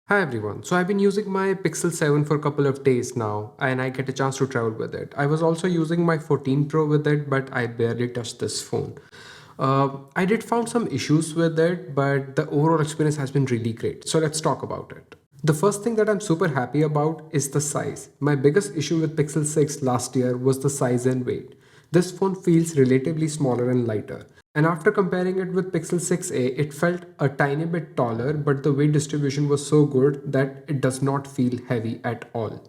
Hi everyone. So I've been using my Pixel 7 for a couple of days now and I get a chance to travel with it. I was also using my 14 Pro with it, but I barely touched this phone. I did found some issues with it, but the overall experience has been really great. So let's talk about it. The first thing that I'm super happy about is the size. My biggest issue with Pixel 6 last year was the size and weight. This phone feels relatively smaller and lighter. And after comparing it with Pixel 6a, it felt a tiny bit taller, but the weight distribution was so good that it does not feel heavy at all.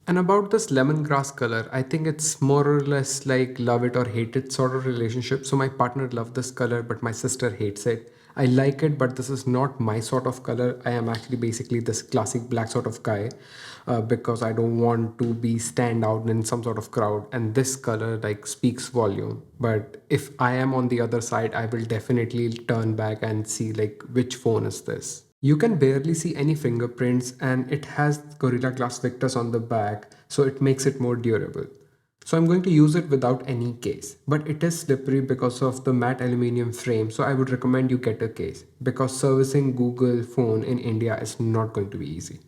And about this lemongrass color, I think it's more or less like love it or hate it sort of relationship. So my partner loves this color, but my sister hates it. I like it, but this is not my sort of color. I am actually basically this classic black sort of guy because I don't want to be stand out in some sort of crowd. And this color like speaks volume. But if I am on the other side, I will definitely turn back and see like which phone is this. You can barely see any fingerprints and it has Gorilla Glass Victus on the back, so it makes it more durable. So I'm going to use it without any case, but it is slippery because of the matte aluminium frame, so I would recommend you get a case because servicing Google phone in India is not going to be easy.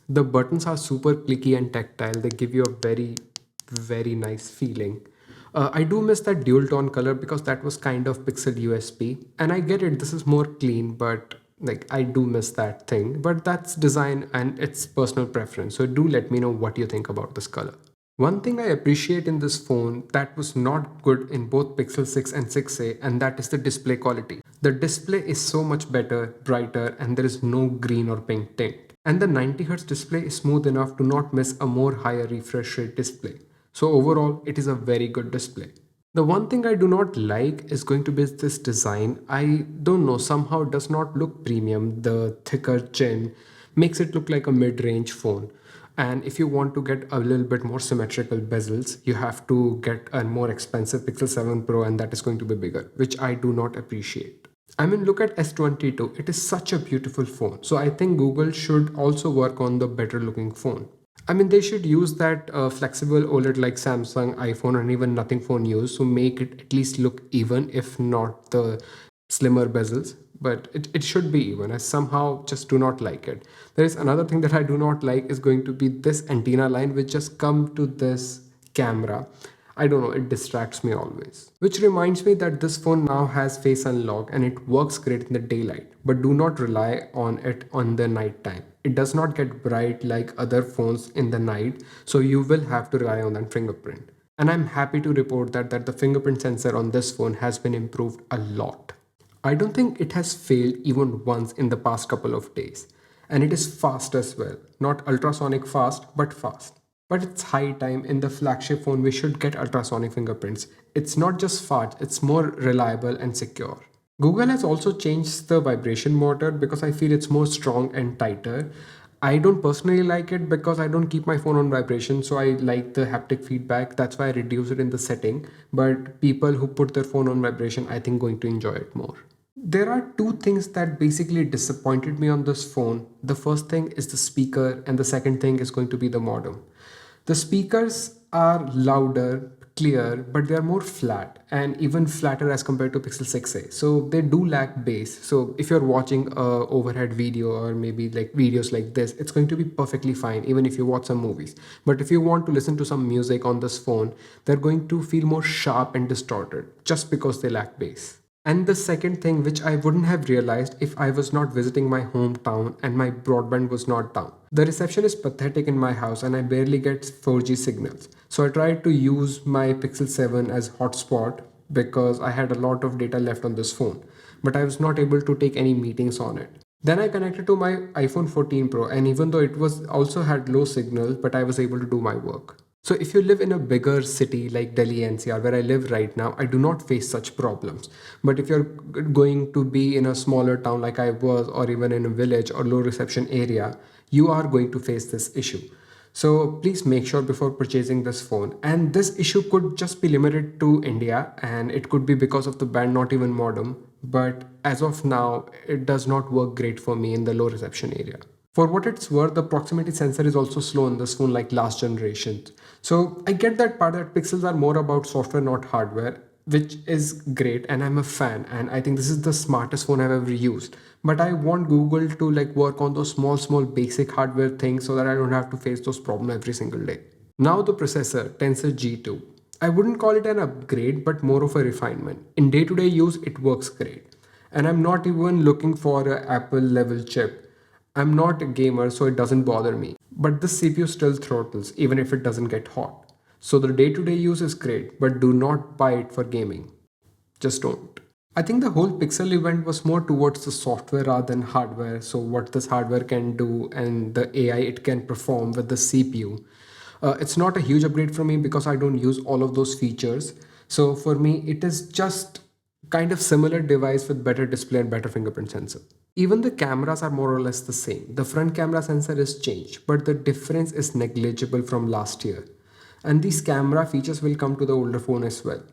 The buttons are super clicky and tactile. They give you a very nice feeling. I do miss that dual tone color because that was kind of Pixel USP. And I get it, this is more clean, but like I do miss that thing. But that's design and it's personal preference. So do let me know what you think about this color. One thing I appreciate in this phone that was not good in both Pixel 6 and 6a, and that is the display quality. The display is so much better, brighter, and there is no green or pink tint. And the 90Hz display is smooth enough to not miss a more higher refresh rate display. So overall, it is a very good display. The one thing I do not like is going to be this design. I don't know, somehow it does not look premium. The thicker chin makes it look like a mid-range phone. And if you want to get a little bit more symmetrical bezels, you have to get a more expensive Pixel 7 Pro and that is going to be bigger, which I do not appreciate. I mean, look at S22. It is such a beautiful phone. So I think Google should also work on the better looking phone. I mean, they should use that flexible OLED like Samsung, iPhone, and even Nothing phone use to make it at least look even, if not the slimmer bezels. But it should be even. I somehow just do not like it. There is another thing that I do not like is going to be this antenna line which just come to this camera. I don't know, it distracts me always. Which reminds me that this phone now has face unlock and it works great in the daylight, but do not rely on it on the night time. It does not get bright like other phones in the night, so you will have to rely on that fingerprint. And I'm happy to report that the fingerprint sensor on this phone has been improved a lot. I don't think it has failed even once in the past couple of days. And it is fast as well. Not ultrasonic fast, but fast. But it's high time in the flagship phone we should get ultrasonic fingerprints. It's not just fast, it's more reliable and secure. Google has also changed the vibration motor because I feel it's more strong and tighter. I don't personally like it because I don't keep my phone on vibration, so I like the haptic feedback. That's why I reduce it in the setting. But people who put their phone on vibration, I think going to enjoy it more. There are two things that basically disappointed me on this phone. The first thing is the speaker, and the second thing is going to be the modem. The speakers are louder, clear, but they are more flat and even flatter as compared to Pixel 6a. So they do lack bass. So if you're watching a overhead video or maybe like videos like this, it's going to be perfectly fine, even if you watch some movies. But if you want to listen to some music on this phone, they're going to feel more sharp and distorted just because they lack bass. And the second thing, which I wouldn't have realized if I was not visiting my hometown and my broadband was not down. The reception is pathetic in my house and I barely get 4G signals. So I tried to use my Pixel 7 as hotspot because I had a lot of data left on this phone, but I was not able to take any meetings on it. Then I connected to my iPhone 14 Pro, and even though it was also had low signal, but I was able to do my work. So if you live in a bigger city like Delhi NCR where I live right now, I do not face such problems. But if you're going to be in a smaller town like I was, or even in a village or low reception area, you are going to face this issue. So please make sure before purchasing this phone. And this issue could just be limited to India and it could be because of the band, not even modem. But as of now, it does not work great for me in the low reception area. For what it's worth, the proximity sensor is also slow on this phone like last generation. So I get that part that Pixels are more about software, not hardware. which is great, and I'm a fan, and I think this is the smartest phone I've ever used. But I want Google to like work on those small basic hardware things so that I don't have to face those problems every single day. Now the processor, Tensor G2. I wouldn't call it an upgrade, but more of a refinement. In day-to-day use, it works great. And I'm not even looking for a Apple level chip. I'm not a gamer, so it doesn't bother me. But the CPU still throttles, even if it doesn't get hot. So the day-to-day use is great, but do not buy it for gaming. Just don't. I think the whole Pixel event was more towards the software rather than hardware. So what this hardware can do and the AI it can perform with the CPU. It's not a huge upgrade for me because I don't use all of those features. So for me, it is just kind of similar device with better display and better fingerprint sensor. Even the cameras are more or less the same. The front camera sensor is changed, but the difference is negligible from last year. And these camera features will come to the older phone as well.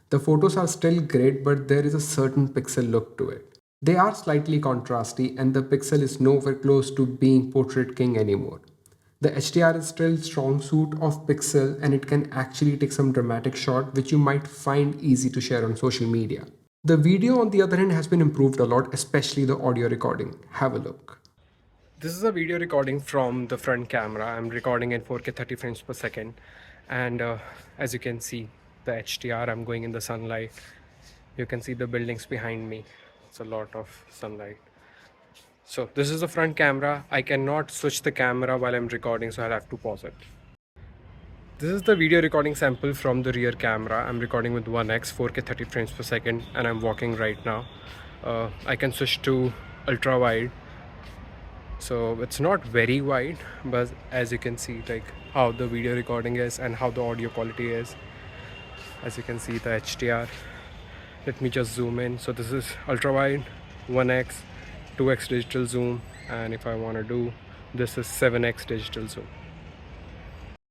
The photos are still great, but there is a certain pixel look to it. They are slightly contrasty, and the pixel is nowhere close to being portrait king anymore. The HDR is still strong suit of pixel, and it can actually take some dramatic shot which you might find easy to share on social media. The video on the other hand has been improved a lot, especially the audio recording. Have a look. This is a video recording from the front camera. I'm recording in 4K 30 frames per second, and as you can see the HDR, I'm going in the sunlight. You can see the buildings behind me. It's a lot of sunlight. So this is the front camera. I cannot switch the camera while I'm recording, so I'll have to pause it. This is the video recording sample from the rear camera. I'm recording with 1x 4K 30 frames per second, and I'm walking right now. I can switch to ultra wide, so it's not very wide, but as you can see like how the video recording is and how the audio quality is. As you can see the HDR. Let me just zoom in. So this is ultra wide, 1x, 2x digital zoom, and if I want to do this is 7x digital zoom.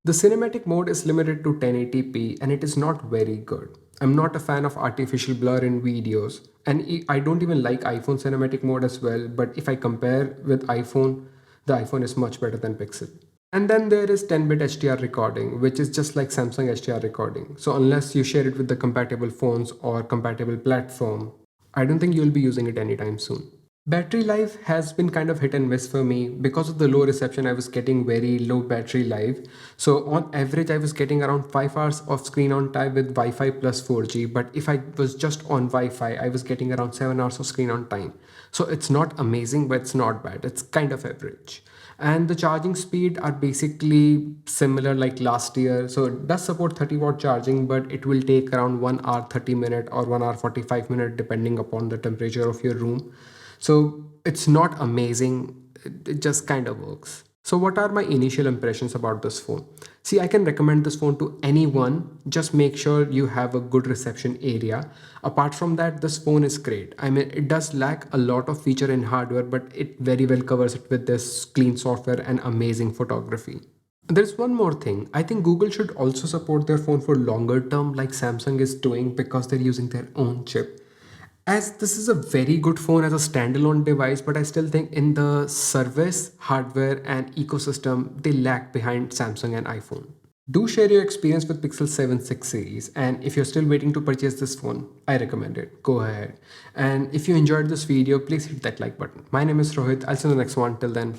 The cinematic mode is limited to 1080p and it is not very good. I'm not a fan of artificial blur in videos, and I don't even like iPhone cinematic mode as well, but if I compare with iPhone, the iPhone is much better than Pixel. And then there is 10-bit HDR recording, which is just like Samsung HDR recording. So unless you share it with the compatible phones or compatible platform, I don't think you'll be using it anytime soon. Battery life has been kind of hit and miss for me. Because of the low reception, I was getting very low battery life. So on average, I was getting around 5 hours of screen on time with Wi-Fi plus 4G. But if I was just on Wi-Fi, I was getting around 7 hours of screen on time. So it's not amazing, but it's not bad. It's kind of average. And the charging speed are basically similar like last year. So it does support 30-watt charging, but it will take around 1 hour 30 minute or 1 hour 45 minute depending upon the temperature of your room. So it's not amazing, it just kind of works. So what are my initial impressions about this phone? See, I can recommend this phone to anyone. Just make sure you have a good reception area. Apart from that, this phone is great. I mean, it does lack a lot of feature in hardware, but it very well covers it with this clean software and amazing photography. There's one more thing. I think Google should also support their phone for longer term like Samsung is doing because they're using their own chip. As this is a very good phone as a standalone device, but I still think in the service, hardware and ecosystem, they lag behind Samsung and iPhone. Do share your experience with Pixel 7 6 series, and if you're still waiting to purchase this phone, I recommend it. Go ahead. And if you enjoyed this video, please hit that like button. My name is Rohit. I'll see you in the next one. Till then.